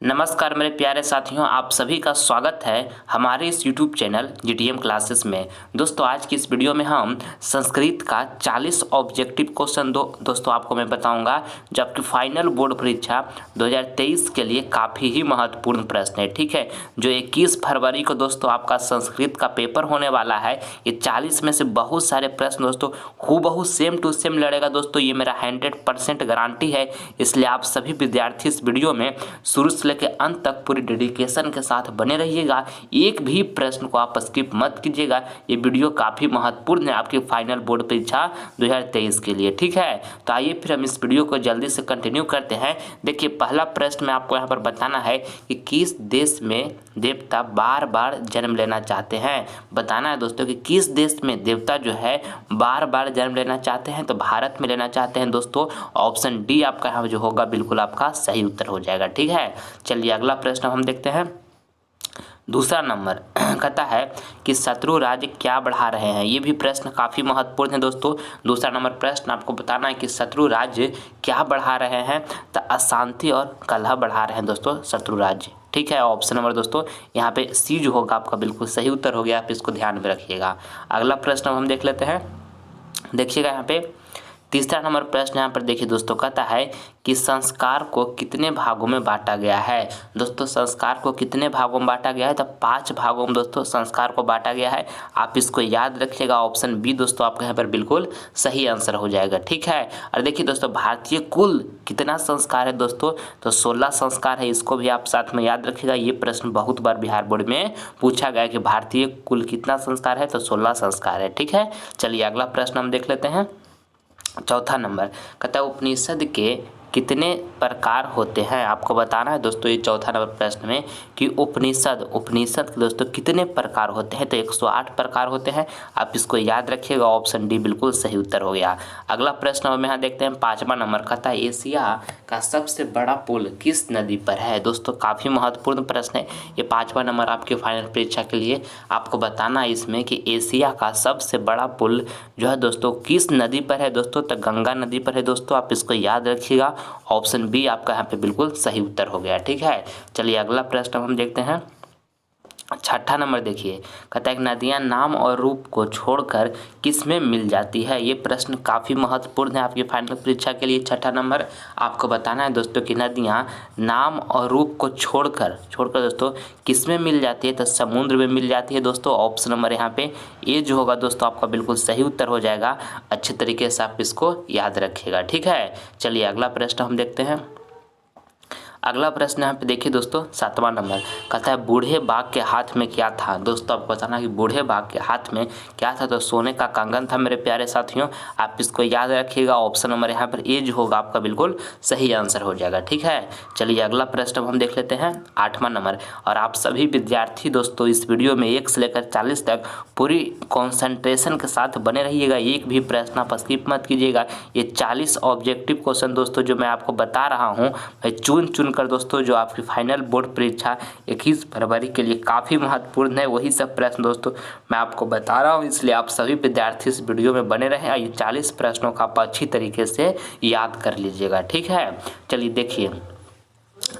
नमस्कार मेरे प्यारे साथियों, आप सभी का स्वागत है हमारे इस YouTube चैनल GTM क्लासेस में। दोस्तों आज की इस वीडियो में हम संस्कृत का 40 ऑब्जेक्टिव क्वेश्चन दोस्तों आपको मैं बताऊंगा, जो आपकी फाइनल बोर्ड परीक्षा 2023 के लिए काफ़ी ही महत्वपूर्ण प्रश्न है। ठीक है, जो 21 फरवरी को दोस्तों आपका संस्कृत का पेपर होने वाला है। ये 40 में से बहुत सारे प्रश्न दोस्तों हूबहू सेम टू सेम लड़ेगा। दोस्तों ये मेरा 100% गारंटी है, इसलिए आप सभी विद्यार्थी इस वीडियो में शुरू से के अंत तक पूरी डेडिकेशन के साथ बने रहिएगा। एक भी प्रश्न को आप स्किप मत कीजिएगा। ये वीडियो काफ़ी महत्वपूर्ण है आपकी फाइनल बोर्ड परीक्षा 2023 के लिए। ठीक है, तो आइए फिर हम इस वीडियो को जल्दी से कंटिन्यू करते हैं। देखिए पहला प्रश्न में आपको यहाँ पर बताना है कि किस देश में देवता बार बार जन्म लेना चाहते हैं। बताना है दोस्तों कि किस देश में देवता जो है बार बार जन्म लेना चाहते हैं। तो भारत में लेना चाहते हैं दोस्तों। ऑप्शन डी आपका यहाँ जो होगा बिल्कुल आपका सही उत्तर हो जाएगा। ठीक है, चलिए अगला प्रश्न हम देखते हैं। दूसरा नंबर कहता है कि शत्रु राज्य क्या बढ़ा रहे हैं। ये भी प्रश्न काफ़ी महत्वपूर्ण है दोस्तों। दूसरा नंबर प्रश्न आपको बताना है कि शत्रु राज्य क्या बढ़ा रहे हैं। तो अशांति और कलह बढ़ा रहे हैं दोस्तों शत्रु राज्य। ठीक है, ऑप्शन नंबर दोस्तों यहाँ पे सी जो होगा आपका बिल्कुल सही उत्तर हो गया। आप इसको ध्यान में रखिएगा। अगला प्रश्न हम देख लेते हैं। देखिएगा यहाँ पे तीसरा नंबर प्रश्न यहाँ पर देखिए दोस्तों, कहता है कि संस्कार को कितने भागों में बांटा गया है। दोस्तों संस्कार को कितने भागों में बांटा गया है। तो 5 भागों में दोस्तों संस्कार को बांटा गया है। आप इसको याद रखिएगा। ऑप्शन बी दोस्तों आपके यहाँ पर बिल्कुल सही आंसर हो जाएगा। ठीक है, और देखिए दोस्तों भारतीय कुल कितना संस्कार है दोस्तों। तो 16 संस्कार है। इसको भी आप साथ में याद रखिएगा। ये प्रश्न बहुत बार बिहार बोर्ड में पूछा गया कि भारतीय कुल कितना संस्कार है। तो 16 संस्कार है। ठीक है, चलिए अगला प्रश्न हम देख लेते हैं। चौथा नंबर कहता है उपनिषद के कितने प्रकार होते हैं। आपको बताना है दोस्तों ये चौथा नंबर प्रश्न में कि उपनिषद के दोस्तों कितने प्रकार होते हैं। तो 108 प्रकार होते हैं। आप इसको याद रखिएगा। ऑप्शन डी बिल्कुल सही उत्तर हो गया। अगला प्रश्न हम यहाँ देखते हैं। 5वां नंबर कहता है एशिया का सबसे बड़ा पुल किस नदी पर है। दोस्तों काफ़ी महत्वपूर्ण प्रश्न है ये। 5वां नंबर आपके फाइनल परीक्षा के लिए आपको बताना है इसमें कि एशिया का सबसे बड़ा पुल जो है दोस्तों किस नदी पर है। दोस्तों तो गंगा नदी पर है दोस्तों। आप इसको याद रखिएगा। ऑप्शन बी आपका यहाँ पे बिल्कुल सही उत्तर हो गया। ठीक है, चलिए अगला प्रश्न हम देखते हैं। छठा नंबर देखिए, कहता है कि नदियाँ नाम और रूप को छोड़कर किस में मिल जाती है। ये प्रश्न काफ़ी महत्वपूर्ण है आपकी फाइनल परीक्षा के लिए। छठा नंबर आपको बताना है दोस्तों कि नदियाँ नाम और रूप को छोड़कर दोस्तों किस में मिल जाती है। तो समुद्र में मिल जाती है दोस्तों। ऑप्शन नंबर यहाँ पे ए जो होगा दोस्तों आपका बिल्कुल सही उत्तर हो जाएगा। अच्छे तरीके से आप इसको याद रखिएगा। ठीक है, चलिए अगला प्रश्न हम देखते हैं। अगला प्रश्न यहाँ पे देखिए दोस्तों 7वां नंबर कहता है बूढ़े बाघ के हाथ में क्या था। दोस्तों आपको बताना कि बूढ़े बाघ के हाथ में क्या था। तो सोने का कंगन था मेरे प्यारे साथियों। आप इसको याद रखिएगा। ऑप्शन नंबर यहाँ पर ए जो होगा आपका बिल्कुल सही आंसर हो जाएगा। ठीक है, चलिए अगला प्रश्न हम देख लेते हैं। 8वां नंबर, और आप सभी विद्यार्थी दोस्तों इस वीडियो में 1 से लेकर 40 तक पूरी कॉन्सेंट्रेशन के साथ बने रहिएगा। एक भी प्रश्न आप स्किप मत कीजिएगा। ये 40 ऑब्जेक्टिव क्वेश्चन दोस्तों जो मैं आपको बता रहा हूँ मैं चुन कर दोस्तों जो आपकी फाइनल बोर्ड परीक्षा 21 फरवरी के लिए काफ़ी महत्वपूर्ण है, वही सब प्रश्न दोस्तों मैं आपको बता रहा हूँ। इसलिए आप सभी विद्यार्थी इस वीडियो में बने रहें और ये 40 प्रश्नों का आप अच्छी तरीके से याद कर लीजिएगा। ठीक है, चलिए देखिए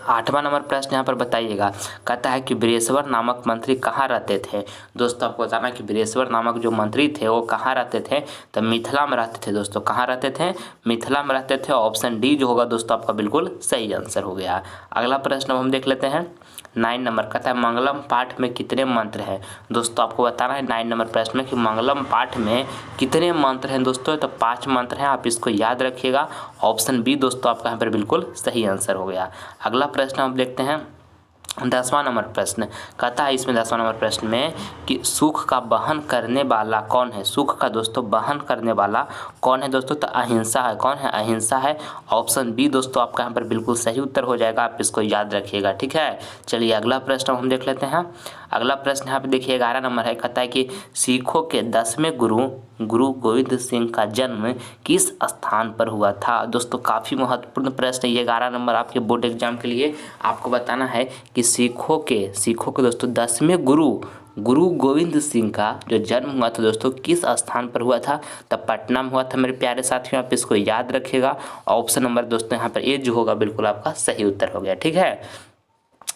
8वां नंबर प्रश्न यहाँ पर बताइएगा। कहता है कि वीरेश्वर नामक मंत्री कहाँ रहते थे। दोस्तों आपको बताना कि वीरेश्वर नामक जो मंत्री थे वो कहाँ रहते थे। तो मिथिला में रहते थे दोस्तों। कहाँ रहते थे, मिथिला में रहते थे। ऑप्शन डी जो होगा दोस्तों आपका बिल्कुल सही आंसर हो गया। अगला प्रश्न हम देख लेते हैं। 9 नंबर कहता है मंगलम पाठ में कितने मंत्र हैं। दोस्तों आपको बताना है 9 नंबर प्रश्न में कि मंगलम पाठ में कितने मंत्र हैं दोस्तों। तो 5 मंत्र हैं। आप इसको याद रखिएगा। ऑप्शन बी दोस्तों आपका यहाँ पर बिल्कुल सही आंसर हो गया। अगला प्रश्न हम देखते हैं। 10वां नंबर प्रश्न कहता है इसमें 10वां नंबर प्रश्न में कि सुख का वहन करने वाला कौन है। सुख का दोस्तों वहन करने वाला कौन है दोस्तों। तो अहिंसा है। कौन है, अहिंसा है। ऑप्शन बी दोस्तों आपका यहाँ पर बिल्कुल सही उत्तर हो जाएगा। आप इसको याद रखिएगा। ठीक है, चलिए अगला प्रश्न हम देख लेते हैं। अगला प्रश्न यहाँ पे देखिए 11 नंबर है। कहता है कि सिखों के 10वें गुरु गोविंद सिंह का जन्म किस स्थान पर हुआ था। दोस्तों काफ़ी महत्वपूर्ण प्रश्न है ये। 11 नंबर आपके बोर्ड एग्जाम के लिए आपको बताना है कि सिखों के दोस्तों 10वें गुरु गोविंद सिंह का जो जन्म हुआ था दोस्तों किस स्थान पर हुआ था। तब पटना में हुआ था मेरे प्यारे साथियों। आप इसको याद रखिएगा। ऑप्शन नंबर दोस्तों यहाँ पर ए जो होगा बिल्कुल आपका सही उत्तर हो गया। ठीक है,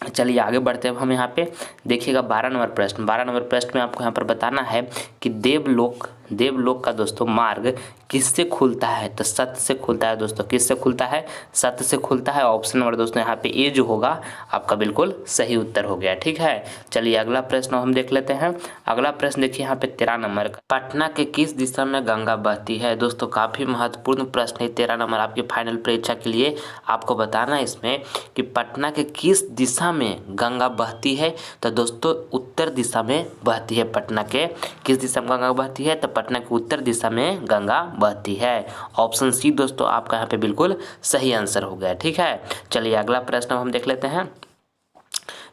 चलिए आगे बढ़ते हैं अब हम यहाँ पे देखिएगा 12 नंबर प्रश्न। 12 नंबर प्रश्न में आपको यहाँ पर बताना है कि देवलोक का दोस्तों मार्ग किससे खुलता है? तो सत्य से खुलता है दोस्तों। किससे खुलता है? सत्य से खुलता है। ऑप्शन नंबर दोस्तों यहाँ पे ए जो होगा आपका बिल्कुल सही उत्तर हो गया। ठीक है, चलिए अगला प्रश्न हम देख लेते हैं। अगला प्रश्न देखिए यहाँ पे 13 नंबर का, पटना के किस दिशा में गंगा बहती है? दोस्तों काफी महत्वपूर्ण प्रश्न है। 13 नंबर आपकी फाइनल परीक्षा के लिए आपको बताना है इसमें कि पटना के किस दिशा में गंगा बहती है। तो दोस्तों उत्तर दिशा में बहती है। पटना के किस दिशा में गंगा बहती है? तो पटना के उत्तर दिशा में गंगा बहती है। ऑप्शन सी दोस्तों आपका यहाँ पे बिल्कुल सही आंसर हो गया। ठीक है, चलिए अगला प्रश्न हम देख लेते हैं।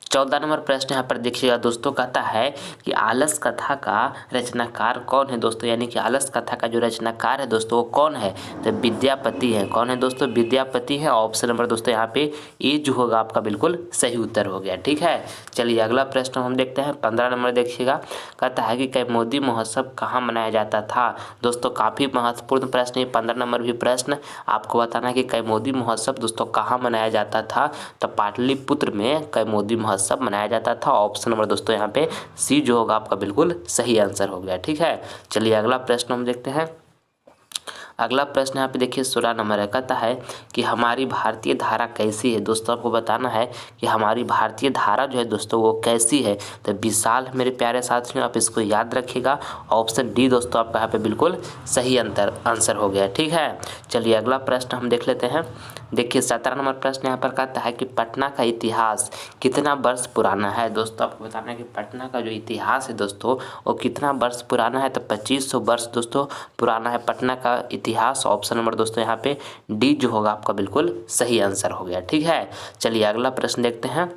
14 नंबर प्रश्न यहाँ पर देखिएगा दोस्तों, कहता है कि आलस कथा का रचनाकार कौन है दोस्तों? यानी कि आलस कथा का जो रचनाकार है दोस्तों वो कौन है? तो विद्यापति है। कौन है दोस्तों? विद्यापति है। ऑप्शन नंबर दोस्तों यहाँ पे ए जो होगा आपका बिल्कुल सही उत्तर हो गया। ठीक है, चलिए अगला प्रश्न हम देखते हैं। 15 नंबर देखिएगा, कहता है कि कैमोदी महोत्सव कहाँ मनाया जाता था? दोस्तों काफ़ी महत्वपूर्ण प्रश्न है। 15 नंबर भी प्रश्न आपको बताना है कि कैमोदी महोत्सव दोस्तों कहाँ मनाया जाता था? तो पाटलिपुत्र में कैमोदी महोत्सव सब मनाया जाता था। ऑप्शन नंबर दोस्तों यहाँ पे सी जो होगा आपका बिल्कुल सही आंसर हो गया। ठीक है, चलिए अगला प्रश्न हम देखते हैं। अगला प्रश्न यहाँ पे देखिए 16 नंबर है, कहता है कि हमारी भारतीय धारा कैसी है? दोस्तों आपको बताना है कि हमारी भारतीय धारा जो है दोस्तों वो कैसी है। तो विशाल मेरे प्यारे साथियों आप इसको याद रखिएगा। ऑप्शन डी दोस्तों आपका यहाँ पे बिल्कुल सही आंसर हो गया। ठीक है, चलिए अगला प्रश्न हम देख लेते हैं। देखिए 17 नंबर प्रश्न यहाँ पर कहता है कि पटना का इतिहास कितना वर्ष पुराना है? दोस्तों आपको बताना है कि पटना का जो इतिहास है दोस्तों वो कितना वर्ष पुराना है। तो 2500 वर्ष दोस्तों पुराना है पटना का इतिहास। ऑप्शन नंबर दोस्तों यहाँ पे डी जो होगा आपका बिल्कुल सही आंसर हो गया। ठीक है, चलिए अगला प्रश्न देखते हैं।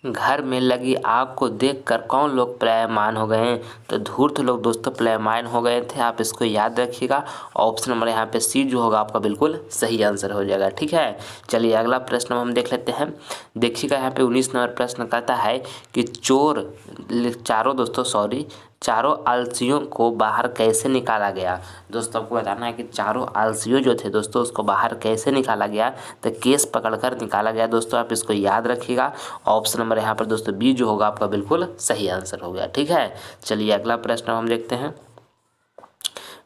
घर में लगी आग को देखकर कौन लोग प्लायमान हो गए हैं? तो धूर्त लोग दोस्तों प्लायमान हो गए थे। आप इसको याद रखिएगा। ऑप्शन नंबर यहाँ पे सी जो होगा आपका बिल्कुल सही आंसर हो जाएगा। ठीक है, चलिए अगला प्रश्न हम देख लेते हैं। देखिएगा यहाँ पे 19 नंबर प्रश्न कहता है कि चारों आलसियों को बाहर कैसे निकाला गया? दोस्तों आपको बताना है कि चारों आलसियों जो थे दोस्तों उसको बाहर कैसे निकाला गया? तो केस पकड़कर निकाला गया। दोस्तों आप इसको याद रखिएगा। ऑप्शन नंबर यहाँ पर दोस्तों बी जो होगा आपका बिल्कुल सही आंसर हो गया। ठीक है, चलिए अगला प्रश्न हम देखते हैं।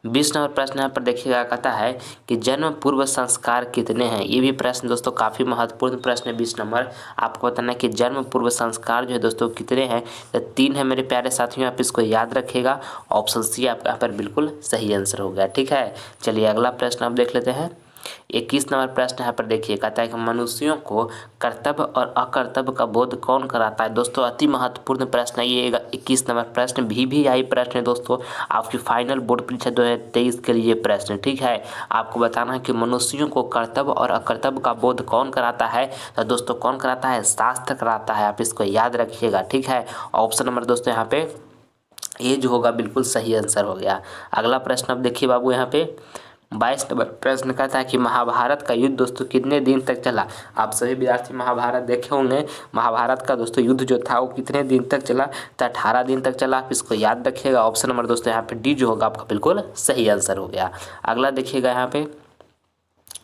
20 नंबर प्रश्न यहाँ पर देखिएगा, कहता है कि जन्म पूर्व संस्कार कितने हैं? ये भी प्रश्न दोस्तों काफ़ी महत्वपूर्ण प्रश्न है। 20 नंबर आपको बताना है कि जन्म पूर्व संस्कार जो है दोस्तों कितने हैं? तो 3 है मेरे प्यारे साथियों, आप इसको याद रखिएगा। ऑप्शन सी आपका यहाँ पर बिल्कुल सही आंसर हो गया। ठीक है, चलिए अगला प्रश्न आप देख लेते हैं। 21 नंबर प्रश्न यहाँ पर देखिए, कहता है कि मनुष्यों को कर्तव्य और अकर्तव्य का बोध कौन कराता है? दोस्तों अति महत्वपूर्ण प्रश्न है ये। 21 नंबर प्रश्न VVI प्रश्न है दोस्तों, आपकी फाइनल बोर्ड परीक्षा 2023 के लिए प्रश्न। ठीक है, आपको बताना है कि मनुष्यों को कर्तव्य और अकर्तव्य का बोध कौन कराता है? तो दोस्तों कौन कराता है? शास्त्र कराता है। आप इसको याद रखिएगा। ठीक है, ऑप्शन नंबर दोस्तों यहाँ पे ए जो होगा बिल्कुल सही आंसर हो गया। अगला प्रश्न अब देखिए बाबू, यहाँ पे 22 नंबर प्रश्न कहता है कि महाभारत का युद्ध दोस्तों कितने दिन तक चला? आप सभी विद्यार्थी महाभारत देखे होंगे। महाभारत का दोस्तों युद्ध जो था वो कितने दिन तक चला? तो 18 दिन तक चला। आप इसको याद रखिएगा। ऑप्शन नंबर दोस्तों यहाँ पे डी जो होगा आपका बिल्कुल सही आंसर हो गया। अगला देखिएगा यहाँ पे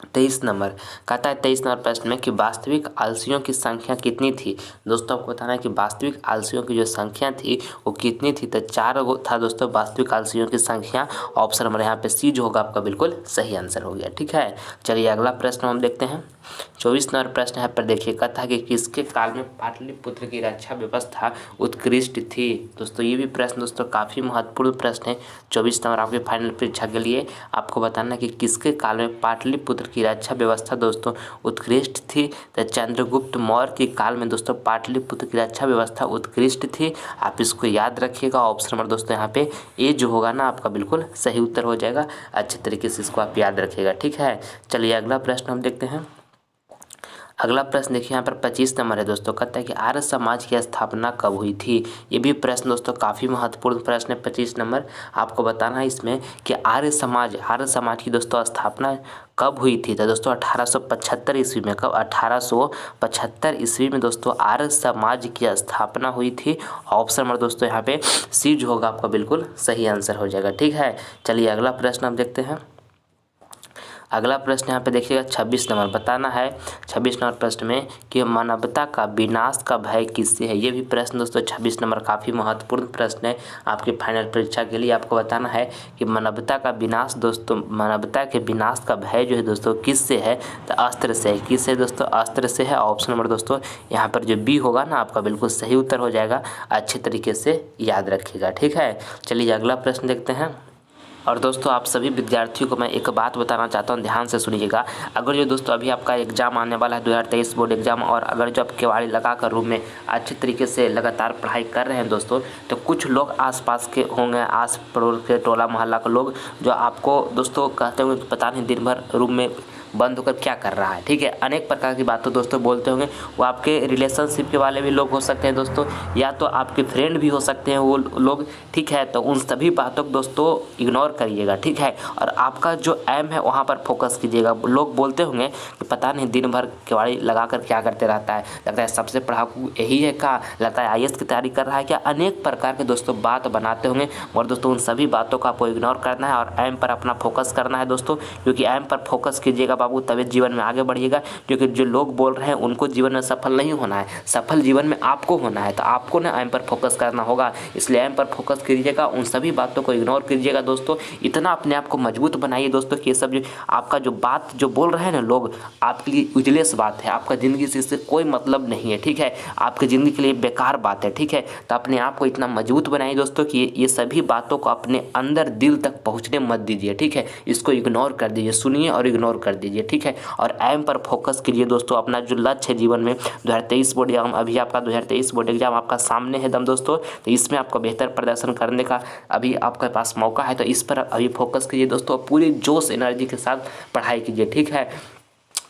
23 नंबर कहता है 23 नंबर प्रश्न में कि वास्तविक आलसियों की संख्या कितनी थी? दोस्तों आपको बताना है कि वास्तविक आलसियों की जो संख्या थी वो कितनी थी? तो 4 था दोस्तों वास्तविक आलसियों की संख्या। ऑप्शन नंबर यहाँ पे सी जो होगा आपका बिल्कुल सही आंसर हो गया। ठीक है, चलिए अगला प्रश्न हम देखते हैं। 24 नंबर प्रश्न यहाँ पर देखिए, कहता है कि किसके काल में पाटलिपुत्र की रक्षा व्यवस्था उत्कृष्ट थी? दोस्तों ये भी प्रश्न दोस्तों काफ़ी महत्वपूर्ण प्रश्न है। 24 नंबर आपके फाइनल परीक्षा के लिए आपको बताना है कि किसके काल में पाटलिपुत्र की रक्षा व्यवस्था दोस्तों उत्कृष्ट थी? तो चंद्रगुप्त मौर्य के काल में दोस्तों पाटलिपुत्र की रक्षा व्यवस्था उत्कृष्ट थी। आप इसको याद रखिएगा। ऑप्शन नंबर दोस्तों यहाँ पे ए जो होगा ना आपका बिल्कुल सही उत्तर हो जाएगा। अच्छे तरीके से इसको आप याद रखिएगा। ठीक है, चलिए अगला प्रश्न हम देखते हैं। अगला प्रश्न देखिए यहाँ पर 25 नंबर है दोस्तों, कहता है कि आर्य समाज की स्थापना कब हुई थी? ये भी प्रश्न दोस्तों काफ़ी महत्वपूर्ण प्रश्न है। 25 नंबर आपको बताना है इसमें कि आर्य समाज की दोस्तों स्थापना कब हुई थी? तो दोस्तों 1875 ईस्वी में। कब? 1875 ईस्वी में दोस्तों आर्य समाज की स्थापना हुई थी। ऑप्शन नंबर दोस्तों यहाँ पे सी जो होगा आपका बिल्कुल सही आंसर हो जाएगा। ठीक है, चलिए अगला प्रश्न आप देखते हैं। अगला प्रश्न यहाँ पे देखिएगा 26 नंबर, बताना है 26 नंबर प्रश्न में कि मानवता का विनाश का भय किससे है। ये भी प्रश्न दोस्तों 26 नंबर काफ़ी महत्वपूर्ण प्रश्न है आपके फाइनल परीक्षा के लिए। आपको बताना है कि मानवता का विनाश दोस्तों, मानवता के विनाश का भय जो है दोस्तों किससे है, तो अस्त्र से है। किससे दोस्तों, अस्त्र से है। ऑप्शन नंबर दोस्तों यहाँ पर जो बी होगा ना आपका बिल्कुल सही उत्तर हो जाएगा। अच्छे तरीके से याद रखिएगा, ठीक है। चलिए अगला प्रश्न देखते हैं। और दोस्तों आप सभी विद्यार्थियों को मैं एक बात बताना चाहता हूँ, ध्यान से सुनिएगा। अगर जो दोस्तों अभी आपका एग्जाम आने वाला है 2023 बोर्ड एग्जाम, और अगर जो आप केवाड़ी लगा कर रूम में अच्छे तरीके से लगातार पढ़ाई कर रहे हैं दोस्तों, तो कुछ लोग आसपास के होंगे, आस पड़ोस के टोला मोहल्ला के लोग, जो आपको दोस्तों कहते होंगे कि पता नहीं दिन भर रूम में बंद होकर क्या कर रहा है, ठीक है। अनेक प्रकार की बातें दोस्तों बोलते होंगे। वो आपके रिलेशनशिप के वाले भी लोग हो सकते हैं दोस्तों, या तो आपके फ्रेंड भी हो सकते हैं वो लोग, ठीक है। तो उन सभी बातों को दोस्तों इग्नोर करिएगा, ठीक है। और आपका जो एम है वहाँ पर फोकस कीजिएगा। लोग बोलते होंगे कि पता नहीं दिन भर केवाड़ी लगा कर क्या करते रहता है, लगता है सबसे पढ़ाकू यही है का, लगता है IAS की तैयारी कर रहा है क्या, अनेक प्रकार के दोस्तों बात बनाते होंगे। और दोस्तों उन सभी बातों का आपको इग्नोर करना है और एम पर अपना फोकस करना है दोस्तों, क्योंकि एम पर फोकस कीजिएगा बाबू, तभी जीवन में आगे बढ़िएगा। क्योंकि जो लोग बोल रहे हैं उनको जीवन में सफल नहीं होना है, सफल जीवन में आपको होना है। तो आपको ना एम पर फोकस करना होगा, इसलिए एम पर फोकस कीजिएगा, उन सभी बातों को इग्नोर कीजिएगा दोस्तों। इतना अपने आप को मजबूत बनाइए दोस्तों कि ये सब जो आपका जो बात जो बोल रहे हैं ना लोग, आपके लिए उजलेस बात है, आपका ज़िंदगी से इससे कोई मतलब नहीं है, ठीक है। आपकी ज़िंदगी के लिए बेकार बात है, ठीक है। तो अपने आप को इतना मजबूत बनाइए दोस्तों कि ये सभी बातों को अपने अंदर दिल तक पहुँचने मत दीजिए, ठीक है। इसको इग्नोर कर दीजिए, सुनिए और इग्नोर कर दीजिए, ठीक है। और एम पर फोकस कीजिए दोस्तों। अपना जो लक्ष्य है जीवन में 2023 बोर्ड एग्जाम, अभी आपका 2023 बोर्ड एग्जाम आपका सामने है एकदम दोस्तों, तो इसमें आपको बेहतर प्रदर्शन करने का अभी आपके पास मौका है। तो इस पर अभी फोकस कीजिए दोस्तों, पूरी जोश एनर्जी के साथ पढ़ाई कीजिए, ठीक है।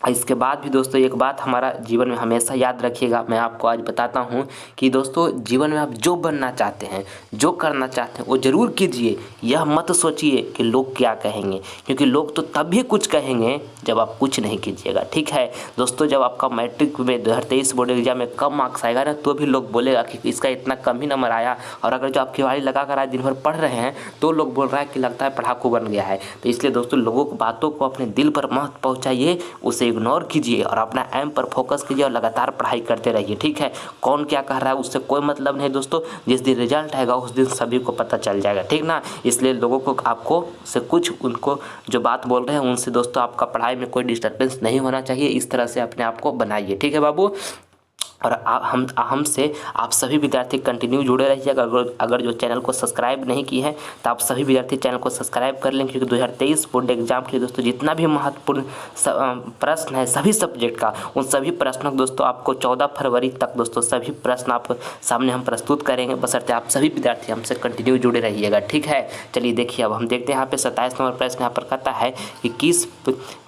इसके बाद भी दोस्तों एक बात हमारा जीवन में हमेशा याद रखिएगा, मैं आपको आज बताता हूं कि दोस्तों जीवन में आप जो बनना चाहते हैं, जो करना चाहते हैं वो ज़रूर कीजिए। यह मत सोचिए कि लोग क्या कहेंगे, क्योंकि लोग तो तभी कुछ कहेंगे जब आप कुछ नहीं कीजिएगा, ठीक है दोस्तों। जब आपका मैट्रिक में 2023 बोर्ड एग्जाम में कम मार्क्स आएगा ना, तो भी लोग बोलेगा कि इसका इतना कम ही नंबर आया। और अगर जो आप केवाड़ी लगा कर आज दिन भर पढ़ रहे हैं तो लोग बोल रहा है कि लगता है पढ़ाकू बन गया है। तो इसलिए दोस्तों लोगों की बातों को अपने दिल पर मत पहुँचाइए, उसे इग्नोर कीजिए और अपना एम पर फोकस कीजिए और लगातार पढ़ाई करते रहिए, ठीक है। कौन क्या कह रहा है उससे कोई मतलब नहीं दोस्तों, जिस दिन रिजल्ट आएगा उस दिन सभी को पता चल जाएगा, ठीक ना। इसलिए लोगों को आपको से कुछ उनको जो बात बोल रहे हैं उनसे दोस्तों आपका पढ़ाई में कोई डिस्टर्बेंस नहीं होना चाहिए। इस तरह से अपने आप को बनाइए, ठीक है बाबू। और हमसे आप सभी विद्यार्थी कंटिन्यू जुड़े रहिएगा। अगर जो चैनल को सब्सक्राइब नहीं किए हैं तो आप सभी विद्यार्थी चैनल को सब्सक्राइब कर लें, क्योंकि 2023 बोर्ड एग्जाम के लिए दोस्तों जितना भी महत्वपूर्ण प्रश्न है सभी सब्जेक्ट का, उन सभी प्रश्नों को दोस्तों आपको 14 फरवरी तक दोस्तों सभी प्रश्न आप सामने हम प्रस्तुत करेंगे, बशर्ते आप सभी विद्यार्थी हमसे कंटिन्यू जुड़े रहिएगा, ठीक है। चलिए देखिए अब हम देखते हैं यहाँ पे 27 नंबर प्रश्न यहाँ पर कहता है कि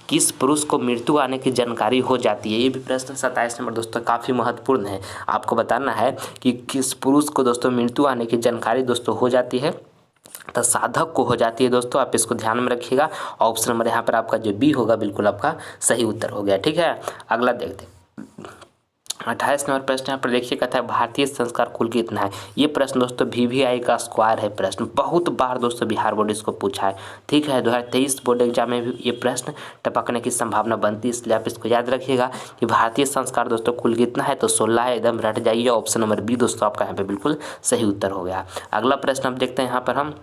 किस पुरुष को मृत्यु आने की जानकारी हो जाती है। ये भी प्रश्न 27 नंबर दोस्तों काफ़ी महत्वपूर्ण है। आपको बताना है कि किस पुरुष को दोस्तों मृत्यु आने की जानकारी दोस्तों हो जाती है, तो साधक को हो जाती है दोस्तों। आप इसको ध्यान में रखिएगा। ऑप्शन नंबर यहाँ पर आपका जो बी होगा बिल्कुल आपका सही उत्तर हो गया, ठीक है। अगला देखते हैं 28 नंबर प्रश्न यहाँ पर देखिए, कहता है भारतीय संस्कार कुल कितना है। ये प्रश्न दोस्तों VVI का स्क्वायर है प्रश्न, बहुत बार दोस्तों बिहार बोर्ड इसको पूछा है, ठीक है। 2023 बोर्ड एग्जाम में भी ये प्रश्न टपकने की संभावना बनती है, इसलिए आप इसको याद रखिएगा कि भारतीय संस्कार दोस्तों कुल कितना है, तो 16 है, एकदम रट जाइए। ऑप्शन नंबर बी दोस्तों आपका यहाँ पे बिल्कुल सही उत्तर हो गया। अगला प्रश्न हम देखते हैं यहाँ पर हम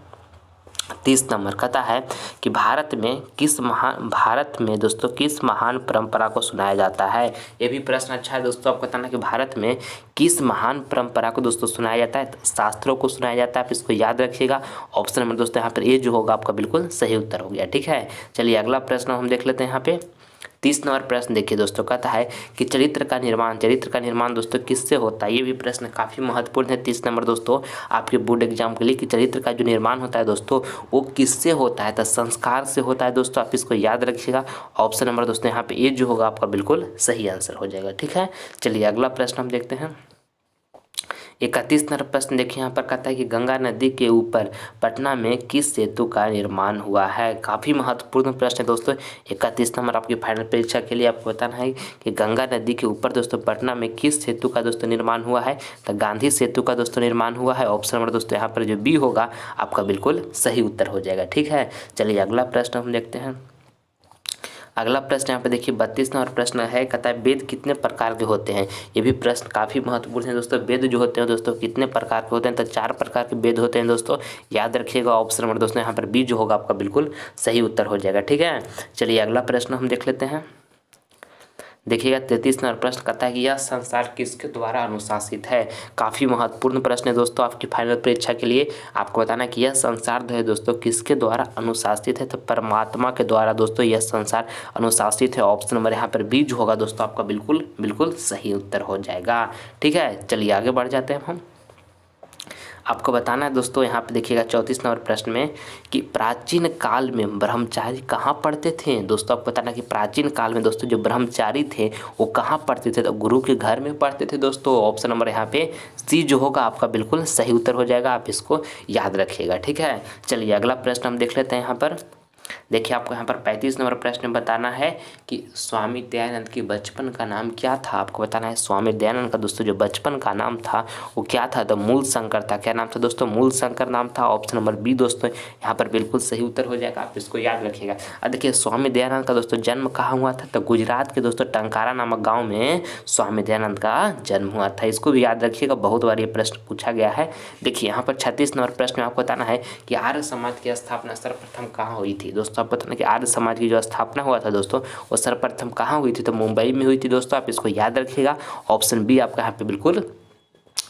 30 नंबर कहता है कि भारत में दोस्तों किस महान परंपरा को सुनाया जाता है। ये भी प्रश्न अच्छा है दोस्तों। आपको बताना कि भारत में किस महान परंपरा को दोस्तों सुनाया जाता है, शास्त्रों को सुनाया जाता है। आप इसको याद रखिएगा। ऑप्शन नंबर दोस्तों यहाँ पर ए जो होगा आपका बिल्कुल सही उत्तर हो गया, ठीक है। चलिए अगला प्रश्न हम देख लेते हैं यहाँ पे 30 नंबर प्रश्न देखिए दोस्तों, कहता है कि चरित्र का निर्माण दोस्तों किससे होता है। ये भी प्रश्न काफ़ी महत्वपूर्ण है 30 नंबर दोस्तों आपके बोर्ड एग्जाम के लिए, कि चरित्र का जो निर्माण होता है दोस्तों वो किससे होता है, तो संस्कार से होता है दोस्तों। आप इसको याद रखिएगा। ऑप्शन नंबर दोस्तों यहाँ पे ए जो होगा आपका बिल्कुल सही आंसर हो जाएगा, ठीक है। चलिए अगला प्रश्न हम देखते हैं 31 नंबर प्रश्न देखिए, यहाँ पर कहता है कि गंगा नदी के ऊपर पटना में किस सेतु का निर्माण हुआ है। काफ़ी महत्वपूर्ण प्रश्न है दोस्तों। 31 नंबर आपकी फाइनल परीक्षा के लिए आपको बताना है कि गंगा नदी के ऊपर दोस्तों पटना में किस सेतु का दोस्तों निर्माण हुआ है, तो गांधी सेतु का दोस्तों निर्माण हुआ है। ऑप्शन नंबर दोस्तों यहाँ पर जो बी होगा आपका बिल्कुल सही उत्तर हो जाएगा, ठीक है। चलिए अगला प्रश्न हम देखते हैं अगला प्रश्न यहाँ पे देखिए 32 नंबर प्रश्न है, कहता है वेद कितने प्रकार के होते हैं। ये भी प्रश्न काफ़ी महत्वपूर्ण है दोस्तों। वेद जो होते हैं दोस्तों कितने प्रकार के होते हैं, तो 4 प्रकार के वेद होते हैं दोस्तों, याद रखिएगा। ऑप्शन नंबर दोस्तों यहाँ पर बी जो होगा आपका बिल्कुल सही उत्तर हो जाएगा। ठीक है, चलिए अगला प्रश्न हम देख लेते हैं। देखिएगा 33 नंबर प्रश्न कहता है कि यह संसार किसके द्वारा अनुशासित है। काफ़ी महत्वपूर्ण प्रश्न है दोस्तों आपकी फाइनल परीक्षा के लिए। आपको बताना है कि यह संसार जो है दोस्तों किसके द्वारा अनुशासित है, तो परमात्मा के द्वारा दोस्तों यह संसार अनुशासित है। ऑप्शन नंबर यहाँ पर बी जो होगा दोस्तों आपका बिल्कुल सही उत्तर हो जाएगा। ठीक है, चलिए आगे बढ़ जाते हैं हम। आपको बताना है दोस्तों यहाँ पे देखिएगा 34 नंबर प्रश्न में कि प्राचीन काल में ब्रह्मचारी कहाँ पढ़ते थे। दोस्तों आपको बताना कि प्राचीन काल में दोस्तों जो ब्रह्मचारी थे वो कहाँ पढ़ते थे, तो गुरु के घर में पढ़ते थे दोस्तों। ऑप्शन नंबर यहाँ पे सी जो होगा आपका बिल्कुल सही उत्तर हो जाएगा, आप इसको याद रखिएगा। ठीक है, चलिए अगला प्रश्न हम देख लेते हैं यहाँ पर। देखिए आपको यहाँ पर 35 नंबर प्रश्न में बताना है कि स्वामी दयानंद की बचपन का नाम क्या था। आपको बताना है स्वामी दयानंद का दोस्तों जो बचपन का नाम था वो क्या था, तो मूल शंकर था। क्या नाम था दोस्तों, मूल शंकर नाम था। ऑप्शन नंबर बी दोस्तों यहाँ पर बिल्कुल सही उत्तर हो जाएगा, आप इसको याद रखिएगा। अब देखिए स्वामी दयानंद का दोस्तों जन्म कहाँ हुआ था, तो गुजरात के दोस्तों टंकारा नामक गाँव में स्वामी दयानंद का जन्म हुआ था। इसको भी याद रखिएगा, बहुत बार ये प्रश्न पूछा गया है। देखिए यहाँ पर 36 नंबर प्रश्न में आपको बताना है कि आर्य समाज की स्थापना सर्वप्रथम कहाँ हुई थी। दोस्तों आपको बताना कि आर्य समाज की जो स्थापना हुआ था दोस्तों वो सर्वप्रथम कहाँ हुई थी, तो मुंबई में हुई थी दोस्तों, आप इसको याद रखिएगा। ऑप्शन बी आपका यहाँ पे बिल्कुल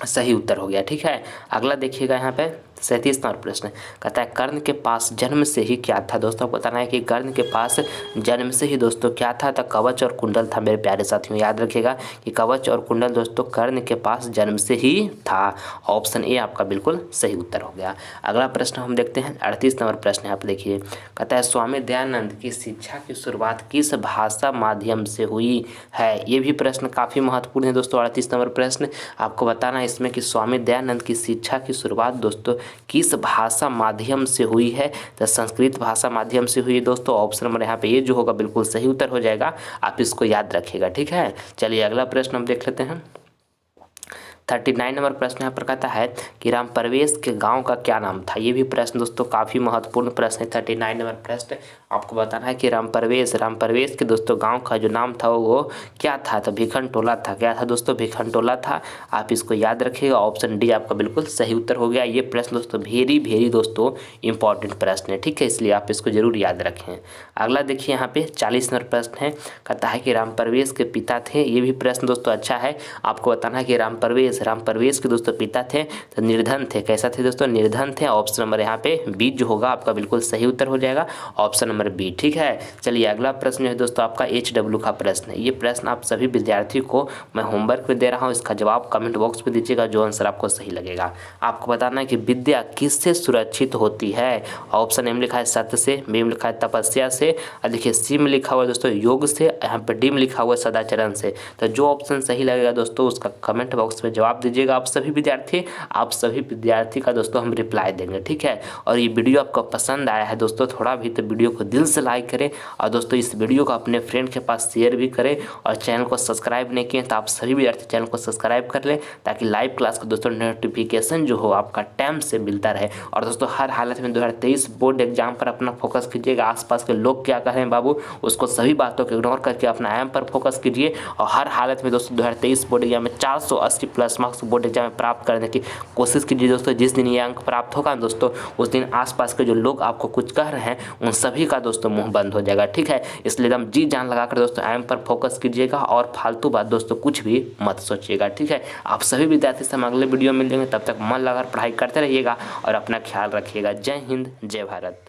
सही उत्तर हो गया। ठीक है, अगला देखिएगा यहाँ पे 37 नंबर प्रश्न कहता है कर्ण के पास जन्म से ही क्या था। दोस्तों आपको बताना है कि कर्ण के पास जन्म से ही दोस्तों क्या था, तो कवच और कुंडल था। मेरे प्यारे साथियों याद रखिएगा कि कवच और कुंडल दोस्तों कर्ण के पास जन्म से ही था। ऑप्शन ए आपका बिल्कुल सही उत्तर हो गया। अगला प्रश्न हम देखते हैं 38 नंबर प्रश्न यहाँ पे देखिए, कहता है स्वामी दयानंद की शिक्षा की शुरुआत किस भाषा माध्यम से हुई है। ये भी प्रश्न काफ़ी महत्वपूर्ण है दोस्तों। 38 नंबर प्रश्न आपको बताना है इसमें कि स्वामी दयानंद की शिक्षा की शुरुआत दोस्तों किस भाषा माध्यम से हुई है, तो संस्कृत भाषा माध्यम से हुई है दोस्तों। ऑप्शन नंबर यहाँ पे ये जो होगा बिल्कुल सही उत्तर हो जाएगा, आप इसको याद रखिएगा। ठीक है, चलिए अगला प्रश्न हम देख लेते हैं। 39 नंबर प्रश्न यहाँ पर कहता है कि राम प्रवेश के गांव का क्या नाम था। ये भी प्रश्न दोस्तों काफ़ी महत्वपूर्ण प्रश्न है। 39 नंबर प्रश्न आपको बताना है कि राम प्रवेश के दोस्तों गांव का जो नाम था वो क्या था, तो भिखन टोला था। क्या था दोस्तों, भिखन टोला था, आप इसको याद रखिएगा। ऑप्शन डी आपका बिल्कुल सही उत्तर हो गया। ये प्रश्न दोस्तों वेरी दोस्तों इंपॉर्टेंट प्रश्न है। ठीक है, इसलिए आप इसको जरूर याद रखें। अगला देखिए यहाँ पे 40 नंबर प्रश्न है, कहता है कि राम प्रवेश के पिता थे। ये भी प्रश्न दोस्तों अच्छा है। आपको बताना है कि राम प्रवेश के दोस्तों पिता थे तो निर्धन थे। कैसा थे दोस्तों, निर्धन थे। ऑप्शन नंबर यहाँ पे बी जो होगा आपका बिल्कुल सही उत्तर हो जाएगा, ऑप्शन नंबर बी। ठीक है, चलिए अगला प्रश्न जो है दोस्तों आपका HW का प्रश्न है। ये प्रश्न आप सभी विद्यार्थी को मैं होमवर्क में दे रहा हूँ, इसका जवाब कमेंट बॉक्स में दीजिएगा जो आंसर आपको सही लगेगा। आपको बताना है कि विद्या किससे सुरक्षित होती है। ऑप्शन ए में लिखा है सत्य से, बी में लिखा है तपस्या से, और देखिए सी में लिखा हुआ है दोस्तों योग से, यहाँ पर डी में लिखा हुआ है सदाचरण से। तो जो ऑप्शन सही लगेगा दोस्तों उसका कमेंट बॉक्स में जवाब दीजिएगा। आप सभी विद्यार्थी का दोस्तों हम रिप्लाई देंगे। ठीक है, और ये वीडियो आपको पसंद आया है दोस्तों थोड़ा भी, तो वीडियो को दिल से लाइक करें, और दोस्तों इस वीडियो को अपने फ्रेंड के पास शेयर भी करें, और चैनल को सब्सक्राइब नहीं किए तो आप सभी विद्यार्थी चैनल को सब्सक्राइब कर लें, ताकि लाइव क्लास का दोस्तों नोटिफिकेशन जो हो आपका टाइम से मिलता रहे। और दोस्तों हर हालत में 2023 बोर्ड एग्जाम पर अपना फोकस कीजिएगा। आसपास के लोग क्या कह रहे हैं बाबू, उसको सभी बातों को इग्नोर करके अपना एम पर फोकस कीजिए। और हर हालत में दोस्तों 2023 बोर्ड एग्जाम में 480 प्लस मार्क्स बोर्ड एग्जाम में प्राप्त करने की कोशिश कीजिए दोस्तों। जिस दिन ये अंक प्राप्त होगा दोस्तों उस दिन आसपास के जो लोग आपको कुछ कह रहे हैं उन सभी का दोस्तों मुंह बंद हो जाएगा। ठीक है, इसलिए एकदम जी जान लगाकर दोस्तों एम पर फोकस कीजिएगा, और फालतू बात दोस्तों कुछ भी मत सोचिएगा। ठीक है, आप सभी विद्यार्थी से हम अगले वीडियो में मिलेंगे, तब तक मन लगाकर पढ़ाई करते रहिएगा और अपना ख्याल रखिएगा। जय हिंद, जय भारत।